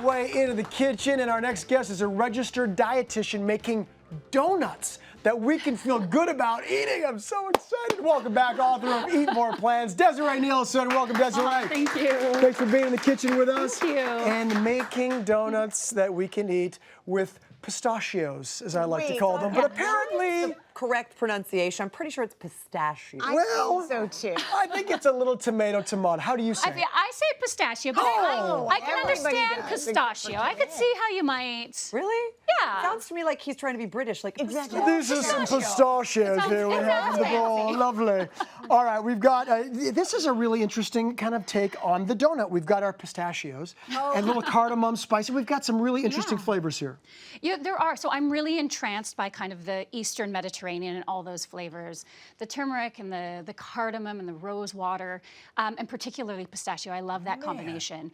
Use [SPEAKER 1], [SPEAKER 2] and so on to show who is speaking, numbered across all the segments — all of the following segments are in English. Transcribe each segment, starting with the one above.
[SPEAKER 1] way into the kitchen, and our next guest is a registered dietitian making donuts that we can feel good about eating. I'm so excited. Welcome back, author of Eat More Plans, Desiree Neilson. Welcome, Desiree.
[SPEAKER 2] Oh, thank you.
[SPEAKER 1] Thanks for being in the kitchen with us.
[SPEAKER 2] Thank you.
[SPEAKER 1] And making donuts that we can eat with pistachios, as I like to call them. But apparently...
[SPEAKER 3] correct pronunciation. I'm pretty sure it's pistachio.
[SPEAKER 1] Well,
[SPEAKER 4] so too.
[SPEAKER 1] I think it's a little tomato. How do you say it?
[SPEAKER 2] I say pistachio, but I can understand pistachio. I could see how you might.
[SPEAKER 3] Really?
[SPEAKER 2] Yeah.
[SPEAKER 3] Sounds to me like he's trying to be British. Like
[SPEAKER 4] Exactly.
[SPEAKER 1] These are some pistachios here we have in the bowl. Lovely. All right, we've got, this is a really interesting kind of take on the donut. We've got our pistachios and little cardamom spicy. We've got some really interesting flavors here.
[SPEAKER 2] Yeah, there are. So I'm really entranced by kind of the Eastern Mediterranean and all those flavors. The turmeric and the cardamom and the rose water, and particularly pistachio. I love that combination.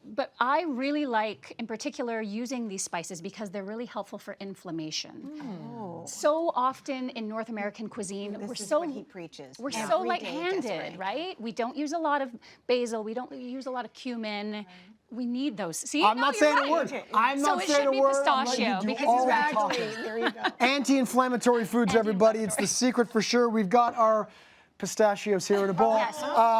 [SPEAKER 2] But I really like, in particular, using these spices because they're really helpful for inflammation. So often in North American cuisine, we're so
[SPEAKER 4] what he preaches.
[SPEAKER 2] We're so light-handed, right? We don't use a lot of basil. We don't use a lot of cumin. We need those. See,
[SPEAKER 1] I'm not saying a word. I'm not saying a word.
[SPEAKER 2] So it should be pistachio because
[SPEAKER 1] all
[SPEAKER 2] it's
[SPEAKER 1] the talking.
[SPEAKER 4] There you go.
[SPEAKER 1] Anti-inflammatory foods, everybody. It's the secret for sure. We've got our pistachios here in a bowl,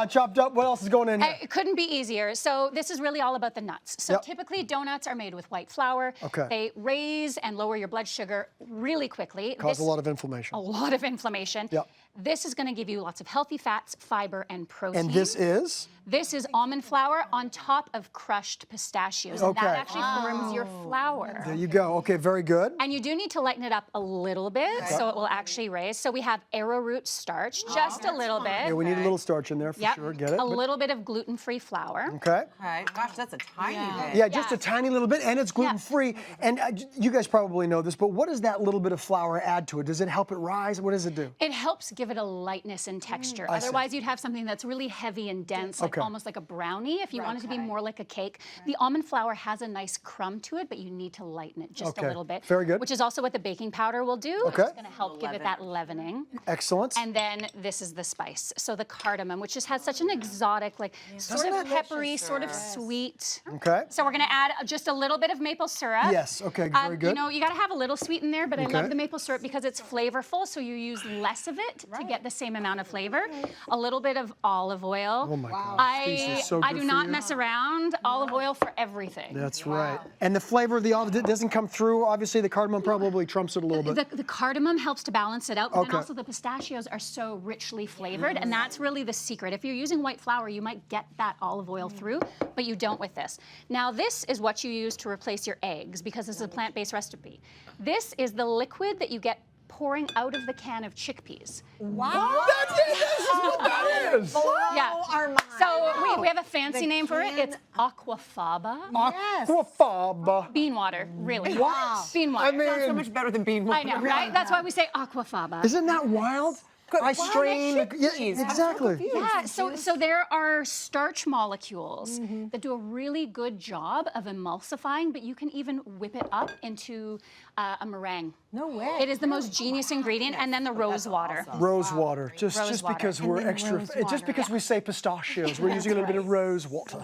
[SPEAKER 1] chopped up. What else is going in here?
[SPEAKER 2] It couldn't be easier. So this is really all about the nuts. So typically donuts are made with white flour.
[SPEAKER 1] Okay.
[SPEAKER 2] They raise and lower your blood sugar really quickly.
[SPEAKER 1] Cause a lot of inflammation.
[SPEAKER 2] A lot of inflammation.
[SPEAKER 1] Yep.
[SPEAKER 2] This is going to give you lots of healthy fats, fiber, and protein.
[SPEAKER 1] And this is?
[SPEAKER 2] This is almond flour on top of crushed pistachios. And that actually forms your flour.
[SPEAKER 1] There you go. Okay, very good.
[SPEAKER 2] And you do need to lighten it up a little bit so it will actually raise. So we have arrowroot starch, just a little bit.
[SPEAKER 1] Yeah, we need a little starch in there for sure. Get it?
[SPEAKER 2] A little bit of gluten-free flour.
[SPEAKER 1] Okay.
[SPEAKER 3] Okay. Gosh, that's a tiny bit.
[SPEAKER 1] Yeah, just a tiny little bit, and it's gluten-free. And you guys probably know this, but what does that little bit of flour add to it? Does it help it rise? What does it do?
[SPEAKER 2] It helps give it a lightness and texture. Otherwise, you'd have something that's really heavy and dense, like almost like a brownie. If you want it to be more like a cake, the almond flour has a nice crumb to it, but you need to lighten it just a little bit.
[SPEAKER 1] Very good.
[SPEAKER 2] Which is also what the baking powder will do.
[SPEAKER 1] Okay.
[SPEAKER 2] It's going to help give it that leavening.
[SPEAKER 1] Excellent.
[SPEAKER 2] And then this is the spice. So the cardamom, which just has such an exotic, like sort of peppery, sort of sweet.
[SPEAKER 1] Okay.
[SPEAKER 2] So we're going to add just a little bit of maple syrup.
[SPEAKER 1] Yes. Okay. Very good.
[SPEAKER 2] You know, you got to have a little sweet in there, but I love the maple syrup because it's flavorful. So you use less of it to get the same amount of flavor. A little bit of olive oil.
[SPEAKER 1] Oh my gosh.
[SPEAKER 2] I do not mess around. Olive oil for everything.
[SPEAKER 1] That's right. And the flavor of the olive doesn't come through. Obviously, the cardamom probably trumps it a little bit.
[SPEAKER 2] The cardamom helps to balance it out, but then also the pistachios are so richly flavored, and that's really the secret. If you're using white flour, you might get that olive oil through, but you don't with this. Now, this is what you use to replace your eggs because this is a plant-based recipe. This is the liquid that you get pouring out of the can of chickpeas.
[SPEAKER 1] Wow. That's it. This is what that is.
[SPEAKER 2] Yeah. So we have a fancy name for it. It's aquafaba.
[SPEAKER 1] Aquafaba.
[SPEAKER 2] Bean water, really.
[SPEAKER 1] What?
[SPEAKER 2] Bean water.
[SPEAKER 1] I mean,
[SPEAKER 3] Sounds so much better than bean water.
[SPEAKER 2] I know, right? That's why we say aquafaba.
[SPEAKER 1] Isn't that wild? I strain. Exactly.
[SPEAKER 2] Yeah, so there are starch molecules that do a really good job of emulsifying, but you can even whip it up into a meringue.
[SPEAKER 3] No way.
[SPEAKER 2] It is the most genius ingredient, and then the rose water.
[SPEAKER 1] Rose water. Just
[SPEAKER 2] water.
[SPEAKER 1] because we're extra, just because we say pistachios, we're using a little bit of rose water.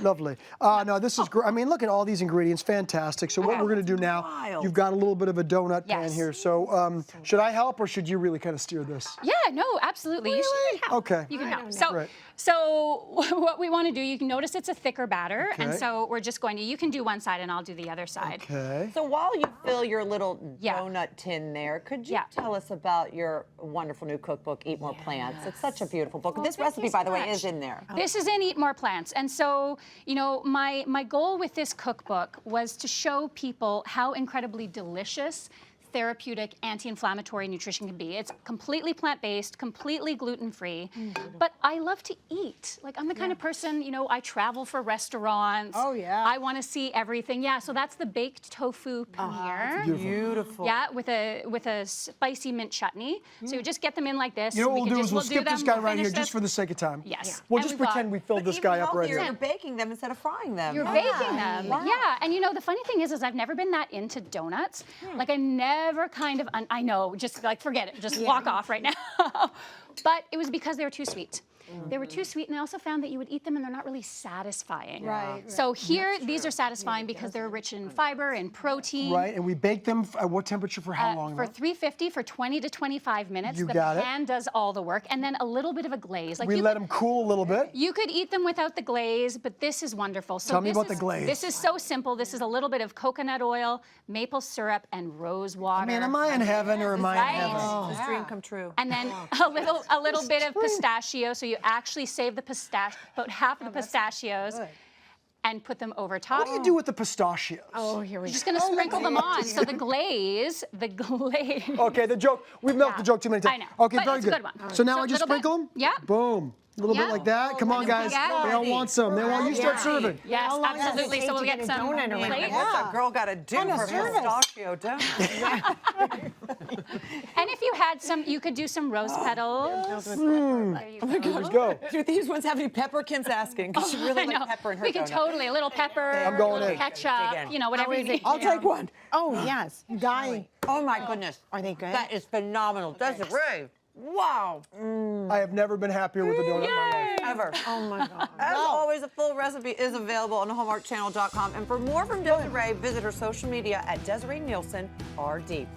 [SPEAKER 1] Lovely. No, this is great. I mean, look at all these ingredients. Fantastic. So what we're going to do now, you've got a little bit of a donut pan here. So should I help, or should you really kind of steer this?
[SPEAKER 2] Yeah, no, absolutely. You should help.
[SPEAKER 1] Okay.
[SPEAKER 2] You can help. So what we want to do, you can notice it's a thicker batter, and so we're just going to, you can do one side and I'll do the other side.
[SPEAKER 1] Okay.
[SPEAKER 3] So while you fill your little donut tin there, could you tell us about your wonderful new cookbook, Eat More Plants? It's such a beautiful book. This recipe, by the way, is in there.
[SPEAKER 2] This is in Eat More Plants. And so, you know, my goal with this cookbook was to show people how incredibly delicious therapeutic anti-inflammatory nutrition can be. It's completely plant-based, completely gluten-free, but I love to eat. Like, I'm the kind of person, you know, I travel for restaurants.
[SPEAKER 4] Oh, yeah.
[SPEAKER 2] I want to see everything. Yeah, so that's the baked tofu paneer.
[SPEAKER 3] Beautiful.
[SPEAKER 2] Yeah, with a spicy mint chutney. So you just get them in like this.
[SPEAKER 1] You know what we'll do is we'll skip this guy right here just for the sake of time.
[SPEAKER 2] Yes.
[SPEAKER 1] We'll just pretend we filled this guy up right here.
[SPEAKER 3] You're baking them instead of frying them.
[SPEAKER 2] You're baking them. Wow. Yeah, and you know, the funny thing is I've never been that into donuts. Like, I never kind of, I know, just like forget it, just walk off right now. But it was because they were too sweet. They were too sweet, and I also found that you would eat them and they're not really satisfying.
[SPEAKER 4] Right.
[SPEAKER 2] So here, these are satisfying because they're rich in fiber and protein.
[SPEAKER 1] Right, and we bake them at what temperature for how long?
[SPEAKER 2] For 350 for 20 to 25 minutes.
[SPEAKER 1] You
[SPEAKER 2] the
[SPEAKER 1] got it.
[SPEAKER 2] pan does all the work, and then a little bit of a glaze. Like
[SPEAKER 1] We
[SPEAKER 2] you
[SPEAKER 1] let
[SPEAKER 2] could-
[SPEAKER 1] them cool a little bit.
[SPEAKER 2] You could eat them without the glaze, but this is wonderful. So
[SPEAKER 1] Tell me
[SPEAKER 2] this
[SPEAKER 1] about the
[SPEAKER 2] is-
[SPEAKER 1] glaze.
[SPEAKER 2] This is so simple. This is a little bit of coconut oil, maple syrup, and rose water.
[SPEAKER 1] Man, am I in heaven or am I in
[SPEAKER 2] Right?
[SPEAKER 1] heaven?
[SPEAKER 3] This dream come true.
[SPEAKER 2] And then a little bit of pistachio. So you actually save the pistachio, about half of the pistachios, and put them over top.
[SPEAKER 1] What do you do with the pistachios?
[SPEAKER 4] Oh, here we
[SPEAKER 2] You're just
[SPEAKER 4] go.
[SPEAKER 2] gonna sprinkle them on. So the glaze.
[SPEAKER 1] Okay, the joke. We've milked the joke too many times.
[SPEAKER 2] I know,
[SPEAKER 1] Okay,
[SPEAKER 2] but
[SPEAKER 1] very
[SPEAKER 2] it's a
[SPEAKER 1] good.
[SPEAKER 2] good one.
[SPEAKER 1] So now
[SPEAKER 2] So
[SPEAKER 1] I just
[SPEAKER 2] little bit.
[SPEAKER 1] sprinkle them?
[SPEAKER 2] Yeah.
[SPEAKER 1] Boom. A little bit
[SPEAKER 2] Yeah.
[SPEAKER 1] like that. Come on, guys.
[SPEAKER 2] Yeah.
[SPEAKER 1] They all want some. They all. You start serving.
[SPEAKER 2] Yes,
[SPEAKER 4] How long does it
[SPEAKER 2] absolutely.
[SPEAKER 4] take
[SPEAKER 2] So we'll
[SPEAKER 4] to
[SPEAKER 2] get
[SPEAKER 4] get a
[SPEAKER 2] some
[SPEAKER 4] donut around?
[SPEAKER 2] plates.
[SPEAKER 3] What's a girl got to do
[SPEAKER 4] Kind of
[SPEAKER 3] for
[SPEAKER 4] service.
[SPEAKER 3] pistachio donut?
[SPEAKER 2] And if you had some, you could do some rose petals. There you go.
[SPEAKER 1] Let's go.
[SPEAKER 3] Do these ones have any pepper? Kim's asking because she really
[SPEAKER 2] I know.
[SPEAKER 3] likes pepper in her
[SPEAKER 2] We could
[SPEAKER 3] donut.
[SPEAKER 2] totally, a little pepper,
[SPEAKER 1] I'm going
[SPEAKER 2] a little
[SPEAKER 1] in.
[SPEAKER 2] ketchup,
[SPEAKER 3] Dig in.
[SPEAKER 2] you know, whatever you need.
[SPEAKER 3] I'll take one.
[SPEAKER 4] Oh, yes. Dying.
[SPEAKER 3] Oh my goodness.
[SPEAKER 4] Are they good?
[SPEAKER 3] That is phenomenal. Desiree. Wow.
[SPEAKER 1] I have never been happier with a donut in my life.
[SPEAKER 3] Ever.
[SPEAKER 4] Oh, my God.
[SPEAKER 3] As always, a full recipe is available on hallmarkchannel.com. And for more from Desiree, visit her social media at Desiree Neilson, RD.